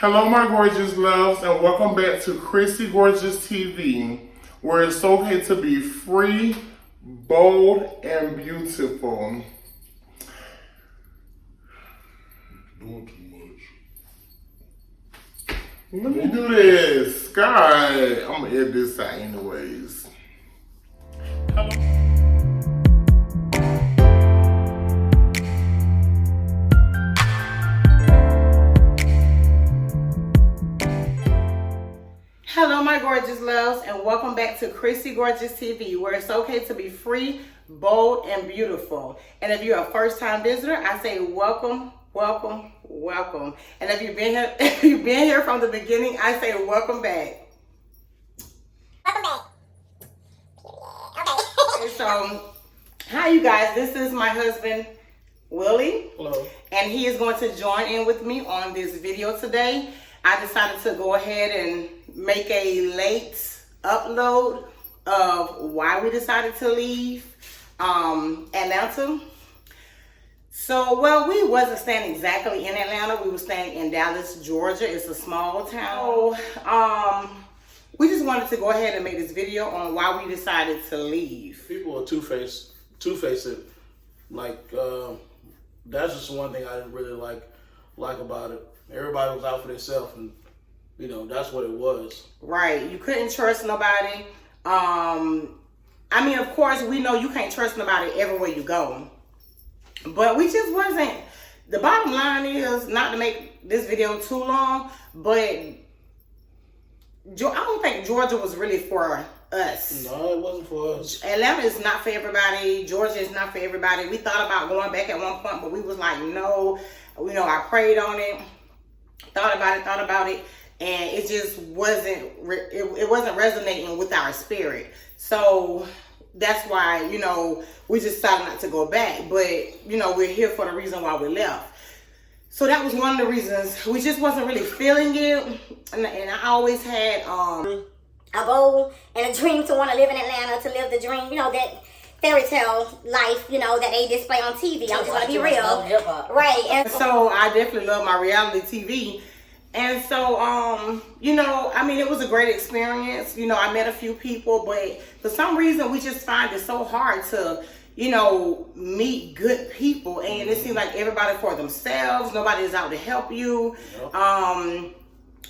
Hello, my gorgeous loves, and welcome back to Chrissy Gorgeous TV, where it's okay to be free, bold, and beautiful. Doing too much. Let me do this. God, I'm gonna edit this out anyways. Hello, my gorgeous loves, and welcome back to Chrissy Gorgeous TV, where it's okay to be free, bold, and beautiful. And if you're a first-time visitor, I say welcome, welcome, welcome. And if you've been here from the beginning, I say welcome back. Welcome back. Okay, so hi, you guys. This is my husband, Willie. Hello. And he is going to join in with me on this video today. I decided to go ahead and make a late upload of why we decided to leave Atlanta. So, well, we wasn't staying exactly in Atlanta. We were staying in Dallas, Georgia. It's a small town. We just wanted to go ahead and make this video on why we decided to leave. People are two-faced. Like, that's just one thing I didn't really like about it. Everybody was out for themselves, and you know that's what it was. Right, you couldn't trust nobody. I mean, of course, we know you can't trust nobody everywhere you go, but we just wasn't. The bottom line is, not to make this video too long, but I don't think Georgia was really for us. No, it wasn't for us. Atlanta is not for everybody. Georgia is not for everybody. We thought about going back at one point, but we was like, no. You know, I prayed on it, thought about it, and it just wasn't. It wasn't resonating with our spirit. So that's why, you know, we just decided not to go back. But you know, we're here for the reason why we left. So that was one of the reasons. We just wasn't really feeling it, and I always had A goal and a dream to want to live in Atlanta, to live the dream, you know, that fairy tale life, you know, that they display on TV. I'm just gonna be real. Right. And so I definitely love my reality TV. And so, you know, I mean, it was a great experience. You know, I met a few people, but for some reason, we just find it so hard to, you know, meet good people. And it seems like everybody for themselves. Nobody is out to help you. Yep.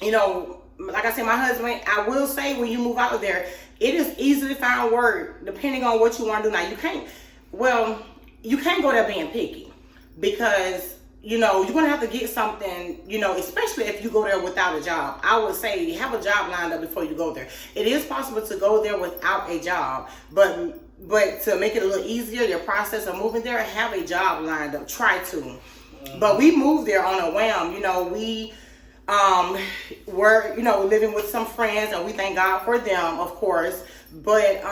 You know, like I said, my husband, I will say, when you move out there, it is easy to find work depending on what you want to do. Now, you can't go there being picky, because, you know, you're going to have to get something, you know, especially if you go there without a job. I would say have a job lined up before you go there. It is possible to go there without a job, but to make it a little easier, your process of moving there, have a job lined up. Try to. But we moved there on a whim. You know, we were, you know, living with some friends, and we thank God for them, of course. But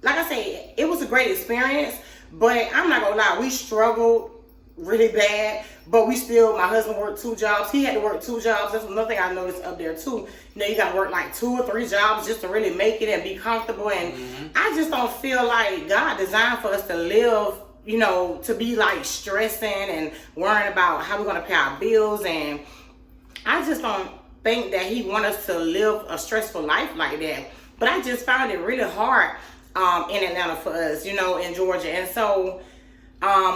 like I say, it was a great experience, but I'm not gonna lie, we struggled really bad. But we still, my husband worked 2 jobs. He had to work 2 jobs. That's another thing I noticed up there too. You know, you gotta work like 2 or 3 jobs just to really make it and be comfortable. And I just don't feel like God designed for us to live, you know, to be like stressing and worrying about how we're gonna pay our bills. And I just don't think that he wants us to live a stressful life like that. But I just found it really hard in Atlanta for us, you know, in Georgia. And so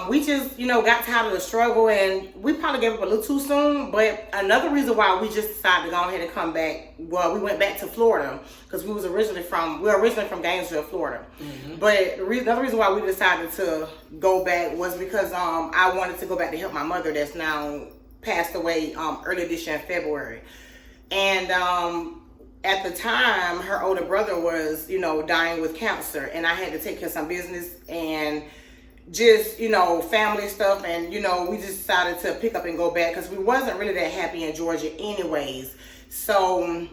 we just, you know, got tired of the struggle, and we probably gave up a little too soon. But another reason why we just decided to go ahead and come back, well, we went back to Florida, because we were originally from Gainesville, Florida. But another reason why we decided to go back was because I wanted to go back to help my mother, that's now passed away earlier this year in February. And at the time, her older brother was, you know, dying with cancer, and I had to take care of some business and just, you know, family stuff. And, you know, we just decided to pick up and go back, because we wasn't really that happy in Georgia anyways. So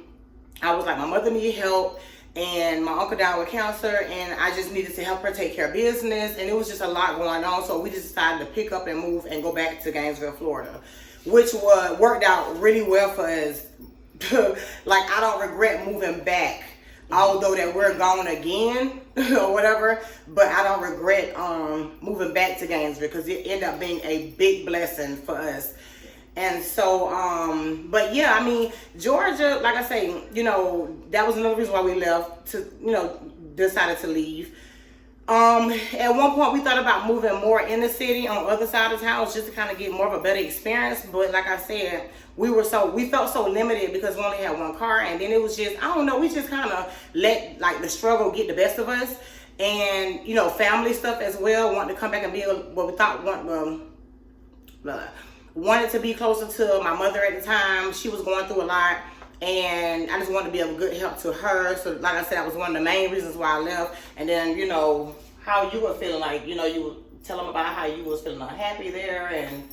I was like, my mother needed help, and my uncle died with cancer, and I just needed to help her take care of business, and it was just a lot going on. So we just decided to pick up and move and go back to Gainesville, Florida, which worked out really well for us. Like, I don't regret moving back, although that we're gone again or whatever, but I don't regret moving back to Gainesville, because it ended up being a big blessing for us. And so, but yeah, I mean, Georgia, like I say, you know, that was another reason why we left, to, you know, decided to leave. At one point we thought about moving more in the city on the other side of the house just to kind of get more of a better experience. But like I said, we felt so limited because we only had one car, and then it was just, I don't know, we just kind of let like the struggle get the best of us. And, you know, family stuff as well, wanted to come back and be what we thought, wanted to be closer to my mother at the time. She was going through a lot, and I just wanted to be of good help to her. So like I said, that was one of the main reasons why I left. And then, you know, how you were feeling, like, you know, you would tell them about how you was feeling unhappy there, and,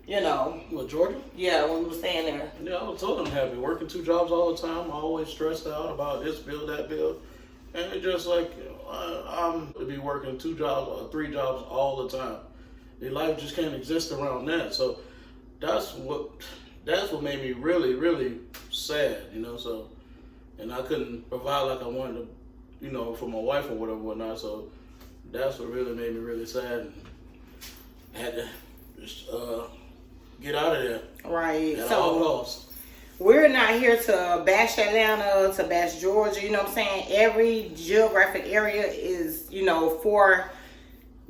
you know. What, Georgia? Yeah, when we were staying there. Yeah, I was totally unhappy. Working 2 jobs all the time. Always stressed out about this bill, that bill. And it's just like, I'm to be working 2 jobs or 3 jobs all the time. Your life just can't exist around that. So that's what made me really, really sad, you know. So, and I couldn't provide like I wanted to, you know, for my wife or whatnot. So that's what really made me really sad. And I had to just get out of there. Right. At So all costs. we're not here to bash Atlanta, to bash Georgia, you know what I'm saying? Every geographic area is, you know, for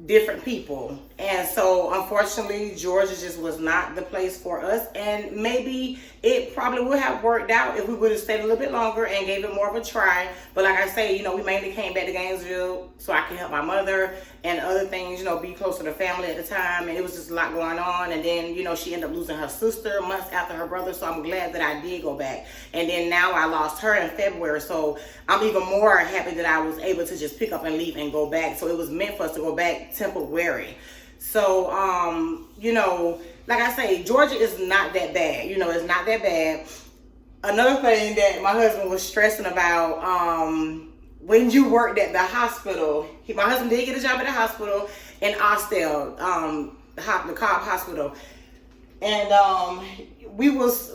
different people. And so unfortunately, Georgia just was not the place for us. And maybe it probably would have worked out if we would have stayed a little bit longer and gave it more of a try. But like I say, you know, we mainly came back to Gainesville so I can help my mother and other things, you know, be closer to family at the time. And it was just a lot going on. And then, you know, she ended up losing her sister months after her brother. So I'm glad that I did go back. And then now I lost her in February. So I'm even more happy that I was able to just pick up and leave and go back. So it was meant for us to go back temporary. So, you know, like I say, Georgia is not that bad. You know, it's not that bad. Another thing that my husband was stressing about, when you worked at the hospital, my husband did get a job at the hospital in Austell, the Cobb Hospital. And we was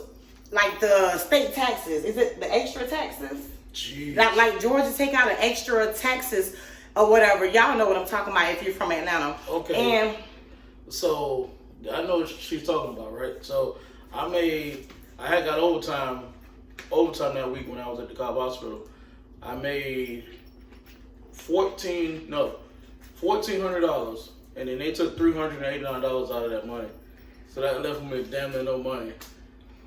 like the state taxes. Is it the extra taxes? Jeez. Like Georgia take out an extra taxes or whatever. Y'all know what I'm talking about if you're from Atlanta. Okay. And so I know what she's talking about, right? So I had got overtime that week when I was at the Cobb Hospital. I made $1,400, and then they took $389 out of that money. So that left me with damn near no money.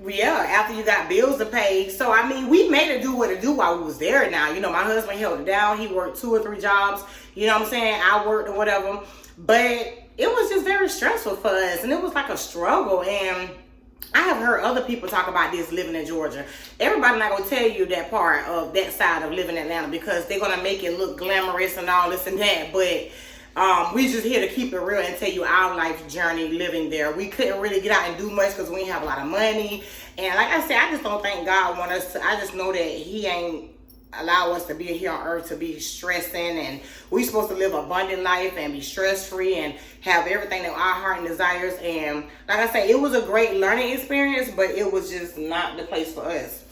yeah, after you got bills to pay. So, I mean, we made it do what it do while we was there now. You know, my husband held it down. He worked 2 or 3 jobs. You know what I'm saying? I worked or whatever. But it was just very stressful for us. And it was like a struggle. And I have heard other people talk about this living in Georgia. Everybody not going to tell you that part of that side of living in Atlanta because they're going to make it look glamorous and all this and that. But we just here to keep it real and tell you our life journey living there. We couldn't really get out and do much because we didn't have a lot of money. And like I said, I just don't think God want us to. I just know that he ain't allow us to be here on earth to be stressing, and we supposed to live an abundant life and be stress-free and have everything that our heart and desires. And like I say, it was a great learning experience, but it was just not the place for us.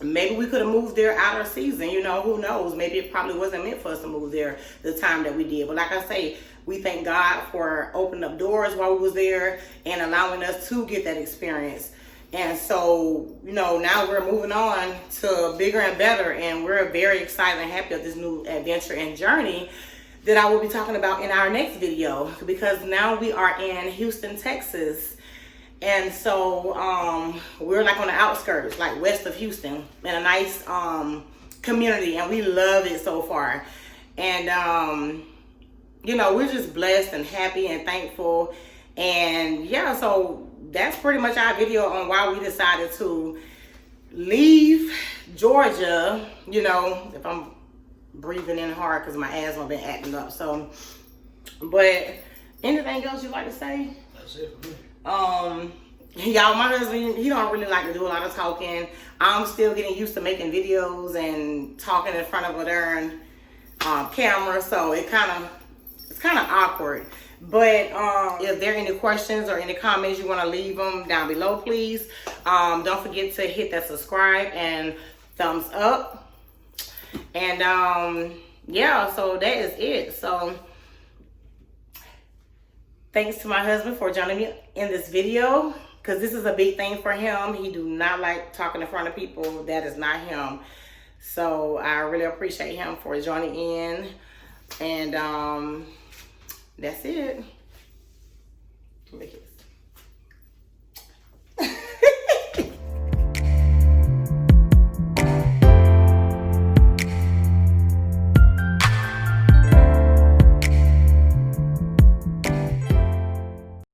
Maybe we could have moved there out of season, you know, who knows? Maybe it probably wasn't meant for us to move there the time that we did. But like I say, we thank God for opening up doors while we was there and allowing us to get that experience. And so, you know, now we're moving on to bigger and better, and we're very excited and happy of this new adventure and journey that I will be talking about in our next video, because now we are in Houston, Texas. And so we're like on the outskirts, like west of Houston, in a nice community, and we love it so far. And you know, we're just blessed and happy and thankful. And yeah, so that's pretty much our video on why we decided to leave Georgia. You know, if I'm breathing in hard because my asthma been acting up. So, but anything else you'd like to say? That's it for me. Y'all, my husband, he don't really like to do a lot of talking. I'm still getting used to making videos and talking in front of a darn camera, so it's kind of awkward. But if there are any questions or any comments, you want to leave them down below, please. Don't forget to hit that subscribe and thumbs up. And yeah, so that is it. So thanks to my husband for joining me in this video. because this is a big thing for him. He do not like talking in front of people. That is not him. So I really appreciate him for joining in. And that's it.